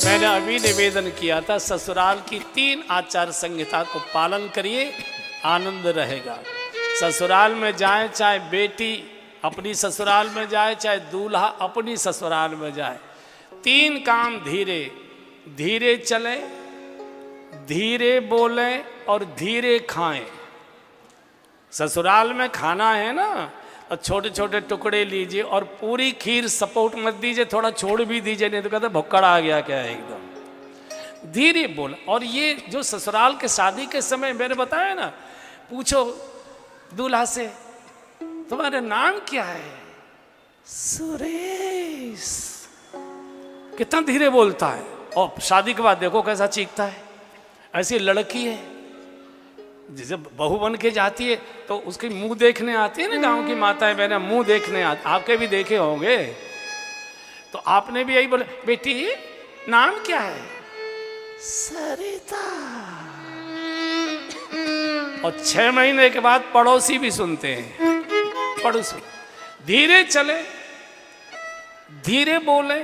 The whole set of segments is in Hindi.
मैंने अभी निवेदन किया था, ससुराल की 3 आचार संहिता को पालन करिए, आनंद रहेगा। ससुराल में जाए, चाहे बेटी अपनी ससुराल में जाए, चाहे दूल्हा अपनी ससुराल में जाए, 3 काम धीरे धीरे चले, धीरे बोले और धीरे खाएं। ससुराल में खाना है ना, और छोटे छोटे टुकड़े लीजिए और पूरी खीर सपोर्ट मत दीजिए, थोड़ा छोड़ भी दीजिए, नहीं तो कहते भुक्कड़ आ गया क्या है एकदम। धीरे बोल। और ये जो ससुराल के शादी के समय मैंने बताया ना, पूछो दूल्हा से तुम्हारा नाम क्या है? सुरेश। कितना धीरे बोलता है, और शादी के बाद देखो कैसा चीखता है। ऐसी लड़की है जब बहू बन के जाती है तो उसके मुंह देखने आती है ना, गांव की माताएं बहनें मुंह देखने आती, आपके भी देखे होंगे। तो आपने भी यही बोला, बेटी नाम क्या है? सरिता। और 6 महीने के बाद पड़ोसी भी सुनते हैं, पड़ोसी। धीरे चले, धीरे बोले,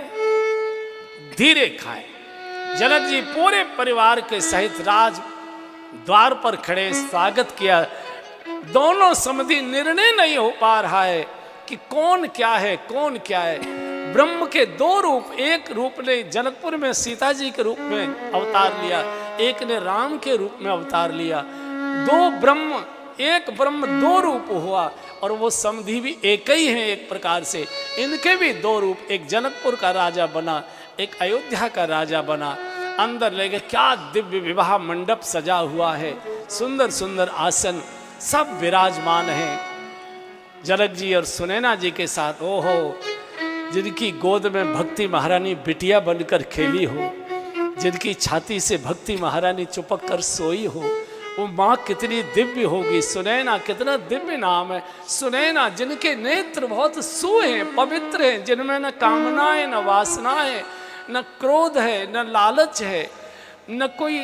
धीरे खाए। जनक जी पूरे परिवार के सहित राज द्वार पर खड़े स्वागत किया। दोनों समधि निर्णय नहीं हो पा रहा है कि कौन क्या है, कौन क्या है। ब्रह्म के 2 रूप, एक रूप ने जनकपुर में सीता जी के रूप में अवतार लिया, एक ने राम के रूप में अवतार लिया। 2 ब्रह्म, एक ब्रह्म 2 रूप हुआ, और वो समधि भी एक ही हैं एक प्रकार से। इनके भी 2 रूप, एक जनकपुर का राजा बना, एक अयोध्या का राजा बना। अंदर ले गए, क्या दिव्य विवाह मंडप सजा हुआ है, सुंदर सुंदर आसन, सब विराजमान हैं जनक जी और सुनैना जी के साथ। ओहो, जिनकी गोद में भक्ति महारानी बिटिया बनकर खेली हो, जिनकी छाती से भक्ति महारानी चुपक कर सोई हो, वो माँ कितनी दिव्य होगी। सुनैना कितना दिव्य नाम है। सुनैना जिनके नेत्र बहुत सु हैं, पवित्र हैं, जिनमें न कामनाएं न वासनाएं, न क्रोध है, न लालच है, न कोई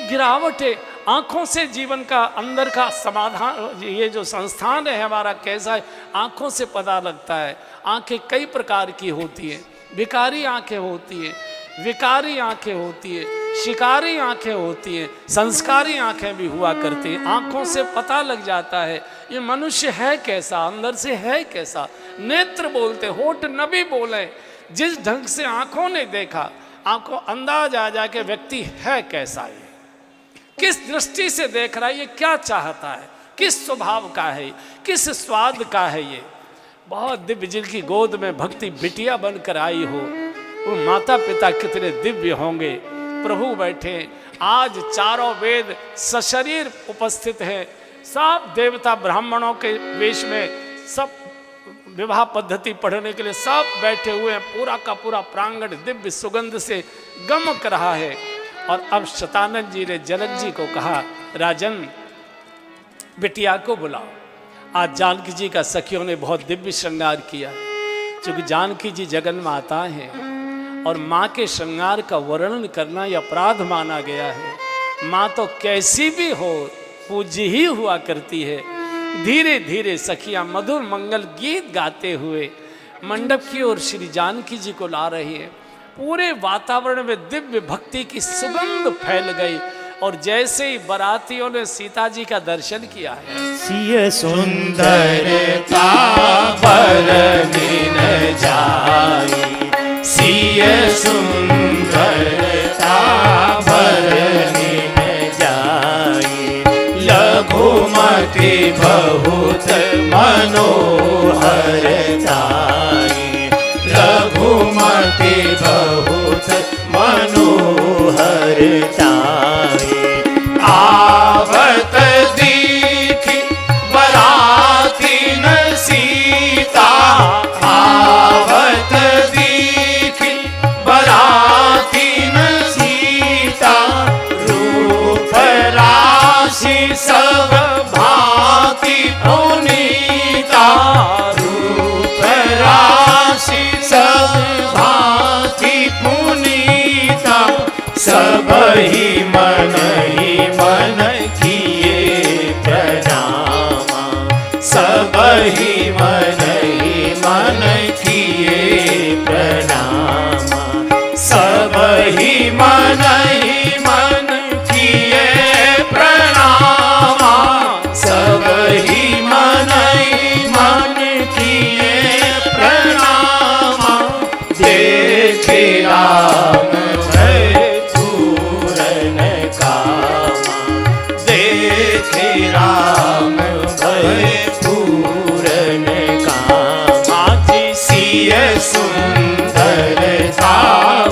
गिरावट है। आँखों से जीवन का अंदर का समाधान, ये जो संस्थान है हमारा कैसा है, आँखों से पता लगता है। आँखें कई प्रकार की होती हैं, भिकारी आँखें होती हैं, विकारी आँखें होती है, शिकारी आँखें होती हैं, संस्कारी आँखें भी हुआ करती हैं। आँखों से पता लग जाता है ये मनुष्य है कैसा, अंदर से है कैसा। नेत्र बोलते, होठ न भी बोले, जिस ढंग से आंखों ने देखा, आंखों अंदाज आ जाए कि व्यक्ति है कैसा, ये किस दृष्टि से देख रहा है, ये क्या चाहता है, किस स्वभाव का है, किस स्वाद का है। ये बहुत दिव्य, जिनकी गोद में भक्ति बिटिया बनकर आई हो, वो माता पिता कितने दिव्य होंगे। प्रभु बैठे, आज 4 वेद सशरीर उपस्थित हैं, सब देवता ब्राह्मणों के वेश में, सब विवाह पद्धति पढ़ने के लिए सब बैठे हुए हैं। पूरा का पूरा प्रांगण दिव्य सुगंध से गमक रहा है। और अब शतानंद जी ने जनक जी को कहा, राजन बिटिया को बुलाओ। आज जानकी जी का सखियों ने बहुत दिव्य श्रृंगार किया, क्योंकि जानकी जी जगन माता हैं और माँ के श्रृंगार का वर्णन करना यह अपराध माना गया है। माँ तो कैसी भी हो पूज्य ही हुआ करती है। धीरे धीरे सखियां मधुर मंगल गीत गाते हुए मंडप की ओर श्री जानकी जी को ला रही है। पूरे वातावरण में दिव्य भक्ति की सुगंध फैल गई, और जैसे ही बारातियों ने सीता जी का दर्शन किया है, सिय सुंदरता बरनिन जाई, सिय सुंदरता बरनिन जाई, लघुमति बहुत मनोहर ताई, लघुमति बहुत मनोहर ताई। आवत दीखी बरातीन सीता, आवत दीखी बरातीन सीता, रूप राशि सब भांति पुनीता, रूप राशि सब भांति पुनीता, सब ही मन किए प्रणामा, सब ही मन किए प्रणामा, सब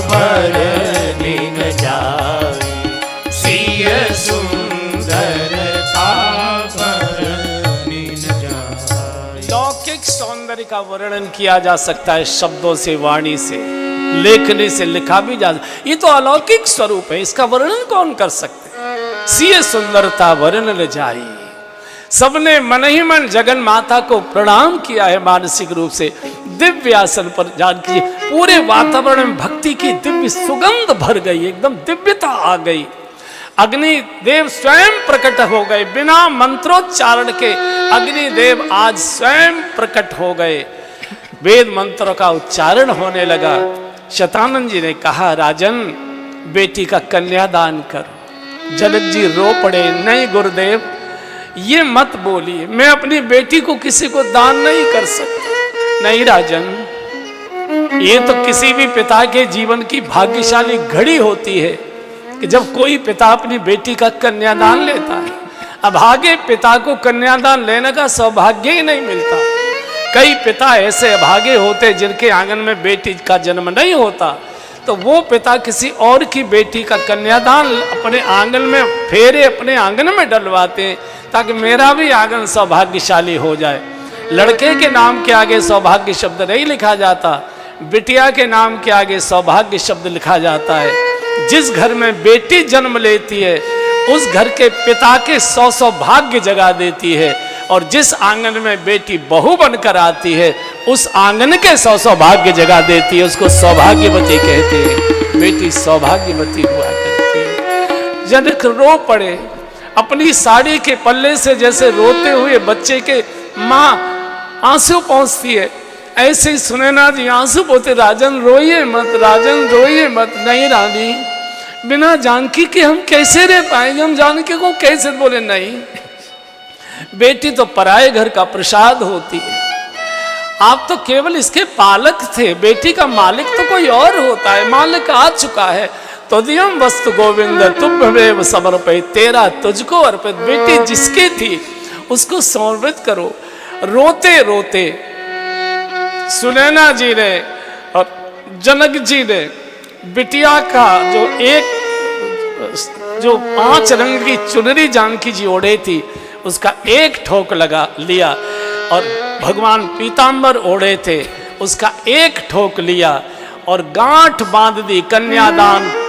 वर्णि न जाए, सिय सुंदरता वर्णि न जाए। लौकिक सौंदर्य का वर्णन किया जा सकता है शब्दों से, वाणी से, लेखनी से, लिखा भी जा सकता। ये तो अलौकिक स्वरूप है, इसका वर्णन कौन कर सकते? सिय सुंदरता वर्णन न जाए। सबने मन ही मन जगन माता को प्रणाम किया है मानसिक रूप से। दिव्य आसन पर जानकी पूरे वातावरण में भक्ति की दिव्य सुगंध भर गई, एकदम दिव्यता आ गई। अग्निदेव स्वयं प्रकट हो गए, बिना मंत्रोच्चारण के अग्निदेव आज स्वयं प्रकट हो गए। वेद मंत्रों का उच्चारण होने लगा। शतानंद जी ने कहा, राजन बेटी का कन्यादान करो। जनक जी रो पड़े, नहीं गुरुदेव ये मत बोलिए, मैं अपनी बेटी को किसी को दान नहीं कर सकता। नहीं राजन, ये तो किसी भी पिता के जीवन की भाग्यशाली घड़ी होती है कि जब कोई पिता अपनी बेटी का कन्यादान लेता है। अभागे पिता को कन्यादान लेने का सौभाग्य ही नहीं मिलता। कई पिता ऐसे अभागे होते जिनके आंगन में बेटी का जन्म नहीं होता, तो वो पिता किसी और की बेटी का कन्यादान अपने आंगन में फेरे अपने आंगन में डलवाते हैं ताकि मेरा भी आंगन सौभाग्यशाली हो जाए। लड़के के नाम के आगे सौभाग्य शब्द नहीं लिखा जाता, बिटिया के नाम के आगे सौभाग्य शब्द लिखा जाता है। जिस घर में बेटी जन्म लेती है उस घर के पिता के 100 सौभाग्य जगा देती है, और जिस आंगन में बेटी बहू बनकर आती है उस आंगन के 100 सौभाग्य जगा देती है। उसको सौभाग्यवती कहते हैं। बेटी सौभाग्यवती हुआ करती है। जनक रो पड़े, अपनी साड़ी के पल्ले से जैसे रोते हुए बच्चे के माँ आंसू पहुँचती है, ऐसे ही सुनैना जी आंसू पोते, राजन रोइए मत, राजन रोइए मत। नहीं रानी, बिना जानकी के हम कैसे रह पाएंगे, हम जानकी को कैसे बोले। नहीं, बेटी तो पराये घर का प्रसाद होती है, आप तो केवल इसके पालक थे, बेटी का मालिक तो कोई और होता है। मालिक आ चुका है, तो दियम वस्तु गोविंद तुभ्यमेव समर्पित, तेरा तुझको अर्पित। बेटी जिसकी थी उसको समर्पित करो। रोते रोते सुनैना जी ने और जनक जी ने बिटिया का जो 5 रंग की चुनरी जानकी जी ओढ़े थी उसका एक ठोक लगा लिया, और भगवान पीतांबर ओढ़े थे उसका एक ठोक लिया, और गांठ बांध दी। कन्यादान